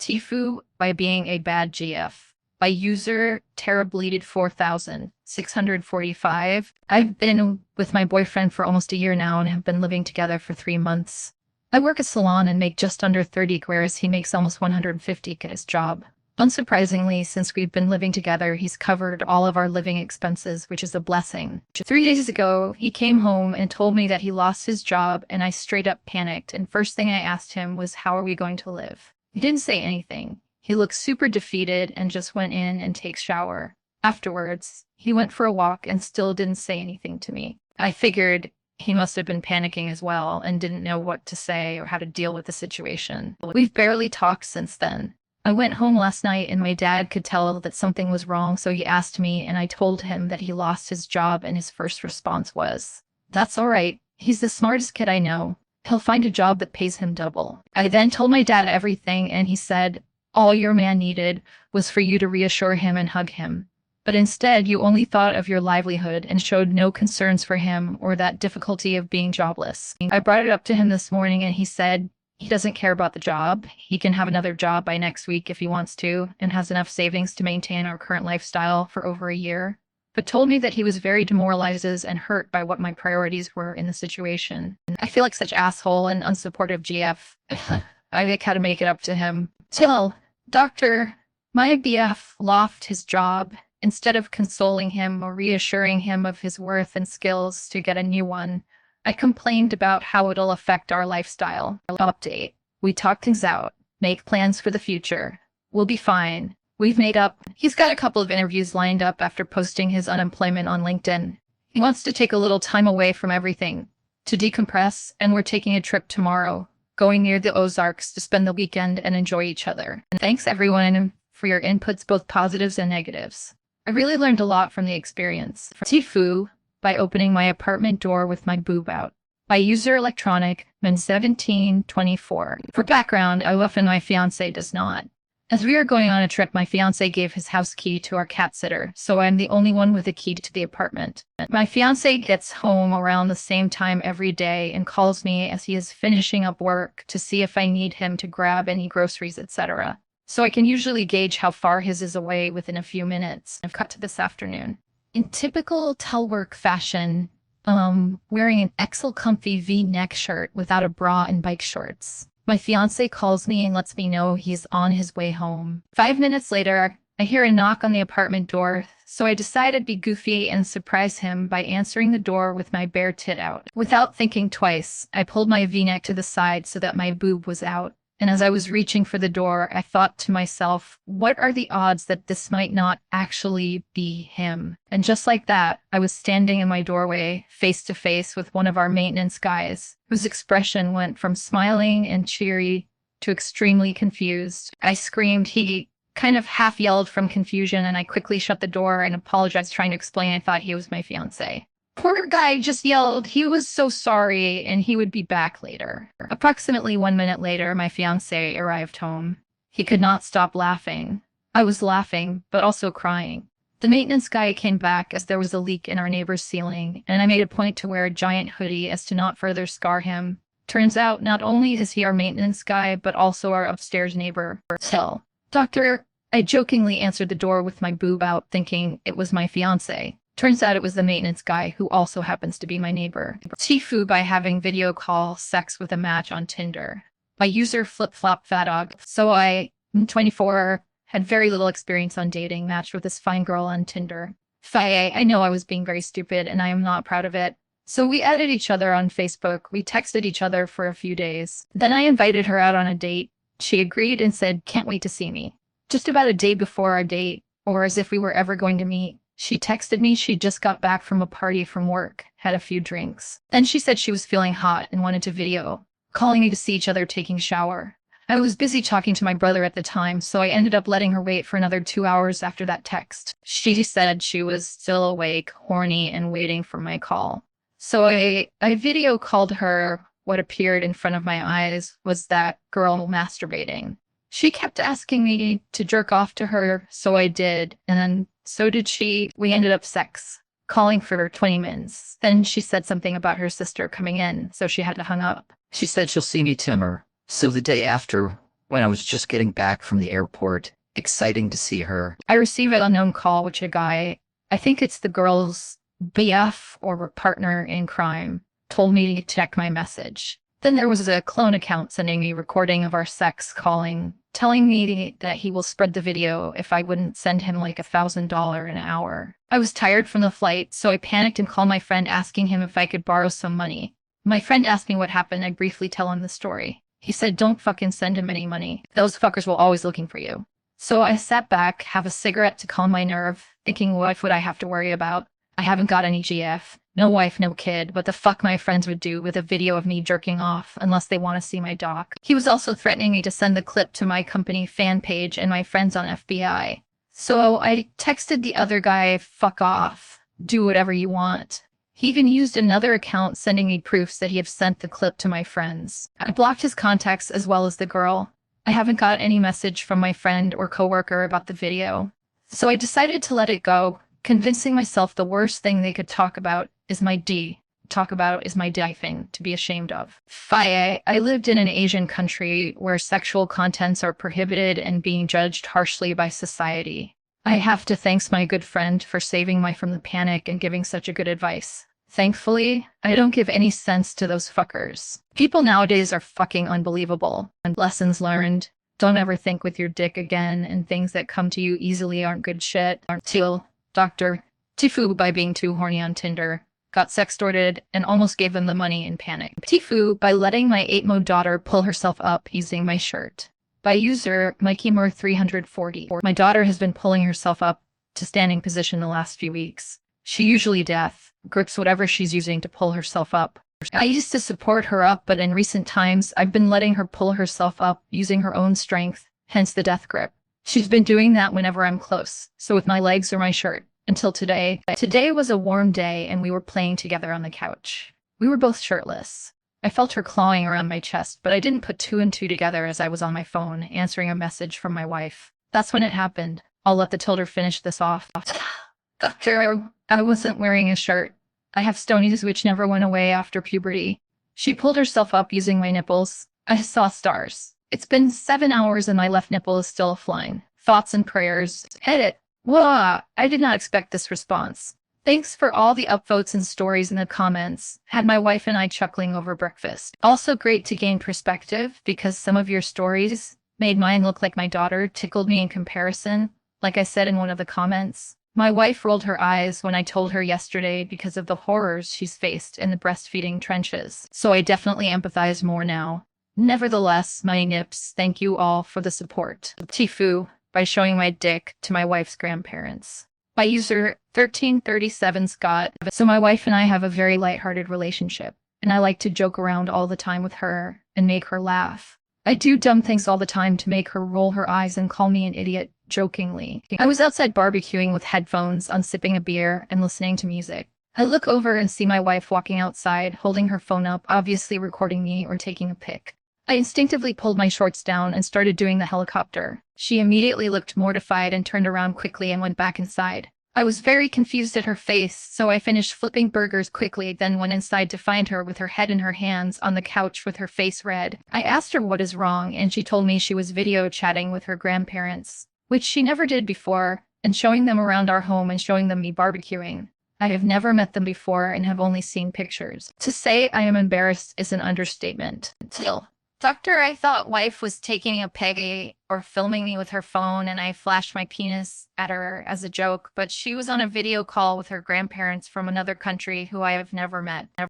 TIFU by being a bad GF. By user TerraBleeded4645. I've been with my boyfriend for almost a year now and have been living together for 3 months. I work a salon and make just under 30, whereas he makes almost 150 at his job. Unsurprisingly, since we've been living together, he's covered all of our living expenses, which is a blessing. 3 days ago, he came home and told me that he lost his job, and I straight up panicked, and first thing I asked him was, how are we going to live? He didn't say anything. He looked super defeated and just went in and takes shower. Afterwards, he went for a walk and still didn't say anything to me. I figured he must have been panicking as well and didn't know what to say or how to deal with the situation. We've barely talked since then. I went home last night and my dad could tell that something was wrong, so he asked me and I told him that he lost his job, and his first response was, "That's all right. He's the smartest kid I know. He'll find a job that pays him double." I then told my dad everything and he said, "All your man needed was for you to reassure him and hug him. But instead, you only thought of your livelihood and showed no concerns for him or that difficulty of being jobless." I brought it up to him this morning and he said he doesn't care about the job. He can have another job by next week if he wants to, and has enough savings to maintain our current lifestyle for over a year. But told me that he was very demoralized and hurt by what my priorities were in the situation. I feel like such asshole and unsupportive GF. I had to make it up to him. Till, Doctor, my BF lost his job. Instead of consoling him or reassuring him of his worth and skills to get a new one, I complained about how it'll affect our lifestyle. Update. We talked things out. Make plans for the future. We'll be fine. We've made up. He's got a couple of interviews lined up after posting his unemployment on LinkedIn. He wants to take a little time away from everything to decompress, and we're taking a trip tomorrow, going near the Ozarks to spend the weekend and enjoy each other. And thanks everyone for your inputs, both positives and negatives. I really learned a lot from the experience. TIFU by opening my apartment door with my boob out. By user electronic min1724. For background, I love and my fiance does not. As we are going on a trip, my fiance gave his house key to our cat sitter, so I'm the only one with a key to the apartment. My fiance gets home around the same time every day and calls me as he is finishing up work to see if I need him to grab any groceries, etc. So I can usually gauge how far his is away within a few minutes. I've cut to this afternoon. In typical telework fashion, wearing an XL comfy V-neck shirt without a bra and bike shorts. My fiance calls me and lets me know he's on his way home. 5 minutes later, I hear a knock on the apartment door, so I decided to be goofy and surprise him by answering the door with my bare tit out. Without thinking twice, I pulled my V-neck to the side so that my boob was out. And as I was reaching for the door, I thought to myself, what are the odds that this might not actually be him? And just like that, I was standing in my doorway, face to face with one of our maintenance guys, whose expression went from smiling and cheery to extremely confused. I screamed. He kind of half yelled from confusion, and I quickly shut the door and apologized, trying to explain I thought he was my fiance. Poor guy just yelled he was so sorry and he would be back later. Approximately 1 minute later, my fiancé arrived home. He could not stop laughing. I was laughing, but also crying. The maintenance guy came back as there was a leak in our neighbor's ceiling, and I made a point to wear a giant hoodie as to not further scar him. Turns out, not only is he our maintenance guy, but also our upstairs neighbor. Till, Doctor, I jokingly answered the door with my boob out, thinking it was my fiancé. Turns out it was the maintenance guy, who also happens to be my neighbor. TIFU by having video call sex with a match on Tinder. By user flip-flop-fatdog. So I, 24, had very little experience on dating, matched with this fine girl on Tinder. I know I was being very stupid and I am not proud of it. So we added each other on Facebook. We texted each other for a few days. Then I invited her out on a date. She agreed and said, "Can't wait to see me." Just about a day before our date, or as if we were ever going to meet, she texted me she just got back from a party from work, had a few drinks. Then she said she was feeling hot and wanted to video, calling me to see each other taking shower. I was busy talking to my brother at the time, so I ended up letting her wait for another 2 hours after that text. She said she was still awake, horny, and waiting for my call. So I video called her. What appeared in front of my eyes was that girl masturbating. She kept asking me to jerk off to her, so I did, and then so did she. We ended up calling for 20 minutes. Then she said something about her sister coming in, so she had to hang up. She said she'll see me tomorrow. So the day after, when I was just getting back from the airport. Exciting to see her. I received an unknown call, which a guy, I think it's the girl's BF or partner in crime, told me to check my message. Then there was a clone account sending me a recording of our sex calling, telling me that he will spread the video if I wouldn't send him like $1,000 an hour. I was tired from the flight, so I panicked and called my friend asking him if I could borrow some money. My friend asked me what happened. I briefly tell him the story. He said, "Don't fucking send him any money. Those fuckers will always looking for you." So I sat back, have a cigarette to calm my nerve, thinking what would I have to worry about? I haven't got any GF, no wife, no kid. What the fuck my friends would do with a video of me jerking off unless they want to see my doc. He was also threatening me to send the clip to my company fan page and my friends on FBI. So I texted the other guy, "Fuck off. Do whatever you want." He even used another account sending me proofs that he had sent the clip to my friends. I blocked his contacts as well as the girl. I haven't got any message from my friend or coworker about the video. So I decided to let it go, convincing myself the worst thing they could talk about is my thing to be ashamed of. I lived in an Asian country where sexual contents are prohibited and being judged harshly by society. I have to thank my good friend for saving me from the panic and giving such a good advice. Thankfully, I don't give any sense to those fuckers. People nowadays are fucking unbelievable. And lessons learned. Don't ever think with your dick again, and things that come to you easily aren't good shit. Dr. TIFU by being too horny on Tinder. Got sextorted and almost gave them the money in panic. TIFU by letting my 8-mo daughter pull herself up using my shirt. By user MikeyMur340. My daughter has been pulling herself up to standing position the last few weeks. She usually grips whatever she's using to pull herself up. I used to support her up, but in recent times, I've been letting her pull herself up using her own strength, hence the death grip. She's been doing that whenever I'm close, so with my legs or my shirt, until today. Today was a warm day and we were playing together on the couch. We were both shirtless. I felt her clawing around my chest, but I didn't put two and two together as I was on my phone, answering a message from my wife. That's when it happened. I'll let the tilder finish this off. Doctor, I wasn't wearing a shirt. I have stonies which never went away after puberty. She pulled herself up using my nipples. I saw stars. It's been 7 hours and my left nipple is still flying. Thoughts and prayers. Edit. Whoa, I did not expect this response. Thanks for all the upvotes and stories in the comments. Had my wife and I chuckling over breakfast. Also great to gain perspective because some of your stories made mine look like my daughter, tickled me in comparison. Like I said in one of the comments, my wife rolled her eyes when I told her yesterday because of the horrors she's faced in the breastfeeding trenches. So I definitely empathize more now. Nevertheless, my nips, thank you all for the support. TIFU by showing my dick to my wife's grandparents. By user 1337 Scott. So my wife and I have a very lighthearted relationship, and I like to joke around all the time with her and make her laugh. I do dumb things all the time to make her roll her eyes and call me an idiot, jokingly. I was outside barbecuing with headphones on, sipping a beer and listening to music. I look over and see my wife walking outside, holding her phone up, obviously recording me or taking a pic. I instinctively pulled my shorts down and started doing the helicopter. She immediately looked mortified and turned around quickly and went back inside. I was very confused at her face, so I finished flipping burgers quickly, then went inside to find her with her head in her hands on the couch with her face red. I asked her what is wrong, and she told me she was video chatting with her grandparents, which she never did before, and showing them around our home and showing them me barbecuing. I have never met them before and have only seen pictures. To say I am embarrassed is an understatement. Still. Doctor, I thought wife was taking a peggy or filming me with her phone and I flashed my penis at her as a joke, but she was on a video call with her grandparents from another country who I have never met.